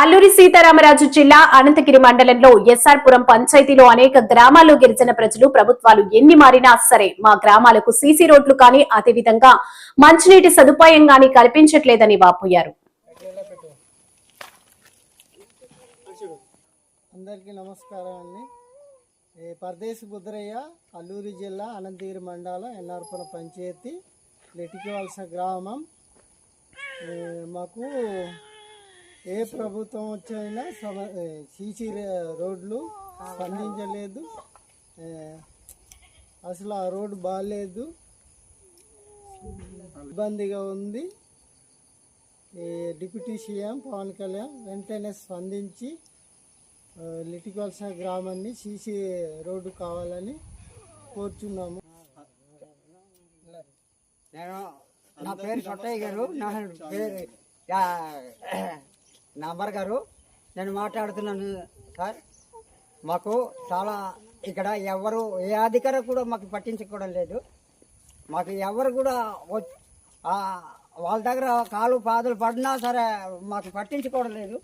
అల్లూరి సీతారామరాజు జిల్లా అనంతగిరి మండలంలో ఎస్ఆర్పురం పంచాయతీలో అనేక గ్రామాల్లో గిరిజన ప్రజలు ప్రభుత్వాలు ఎన్ని మారినా సరే మా గ్రామాలకు సీసీ రోడ్లు కానీ అదేవిధంగా మంచినీటి సదుపాయం గానీ కల్పించట్లేదని వాపోయారు. అందరికీ నమస్కారం అండి. పరదేశి బుద్రయ్య, అల్లూరి జిల్లా అనంతగిరి మండలం ఎన్ఆర్పురం పంచాయతీ లెటికివలస గ్రామం. మాకు ఏ ప్రభుత్వం వచ్చినా సీసీ రోడ్లు స్పందించలేదు. అసలు ఆ రోడ్డు బాగాలేదు, ఇబ్బందిగా ఉంది. డిప్యూటీ సీఎం పవన్ కళ్యాణ్ వెంటనే స్పందించి లిటికల్స గ్రామాన్ని సీసీ రోడ్డు కావాలని కోరుచున్నాము. నా పేరు సొట్టయ్య గారు, నా పేరు నంబర్ గారు. నేను మాట్లాడుతున్నాను సార్. మాకు చాలా ఇక్కడ ఎవరు ఏ అధికారం కూడా మాకు పట్టించుకోవడం లేదు. మాకు ఎవరు కూడా వాళ్ళ దగ్గర కాలు పాదులు పడినా సరే మాకు పట్టించుకోవడం లేదు.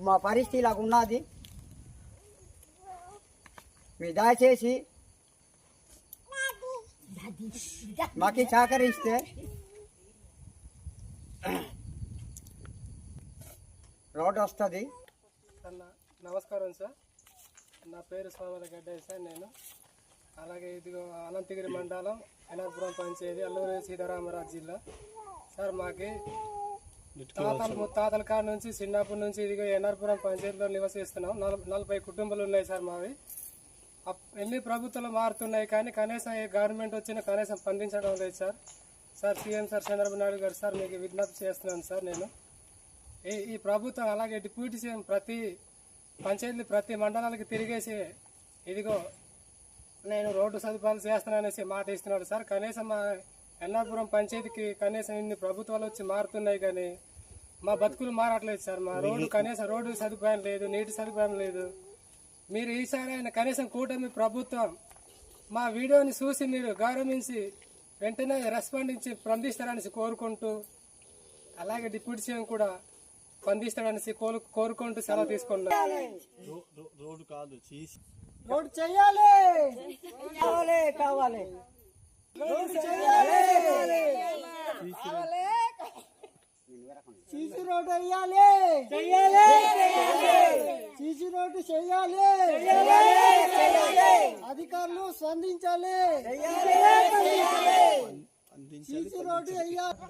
మా పరిస్థితి ఇలాగ ఉన్నది. మీరు దయచేసి మాకు సహకరిస్తే రోడ్ వస్తుంది. నమస్కారం సార్. నా పేరు సోమల గడ్డయ్య సార్. నేను అలాగే ఇదిగో అనంతగిరి మండలం ఎన్ఆర్పురం పంచాయతీ అల్లూరి సీతారామరాజు జిల్లా సార్. మాకి ముత్తాతల కాడ నుంచి చిన్నప్పటి నుంచి ఇదిగో ఎన్ఆర్పురం పంచాయతీలో నివసిస్తున్నాం. 40 కుటుంబాలు ఉన్నాయి సార్ మావి. ఎన్ని ప్రభుత్వాలు మారుతున్నాయి కానీ కనీసం ఏ గవర్నమెంట్ వచ్చినా కనీసం స్పందించడం లేదు sir. CM sir Chandrababu Naidu గారు సార్, మీకు విజ్ఞప్తి చేస్తున్నాను సార్. నేను ఈ ప్రభుత్వం అలాగే డిప్యూటీ సీఎం ప్రతి పంచాయతీలు ప్రతి మండలాలకి తిరిగేసి ఇదిగో నేను రోడ్డు సదుపాయాలు చేస్తాననేసి మాట ఇస్తున్నాడు సార్. కనీసం మా ఎన్ఆర్పురం పంచాయతీకి కనీసం ఇన్ని ప్రభుత్వాలు వచ్చి మారుతున్నాయి కానీ మా బతుకులు మారట్లేదు సార్. మా రోడ్డు కనీసం రోడ్డు సదుపాయం లేదు, నీటి సదుపాయం లేదు. మీరు ఈసారి అయినా కనీసం కూటమి ప్రభుత్వం మా వీడియోని చూసి మీరు గౌరవించి వెంటనే రెస్పాండించి స్పందిస్తారనేసి కోరుకుంటూ, అలాగే డిప్యూటీ సీఎం కూడా స్పందిస్తాడనేసి కోరుకుంటూ సెలవు తీసుకున్నాం. రోడ్డు కాదు, రోడ్డు చేయాలి, కావాలి, సీసీ రోడ్డు వేయాలి, సీసీ రోడ్డు చేయాలి, అధికారులు స్పందించాలి, సీసీ రోడ్డు వేయాలి.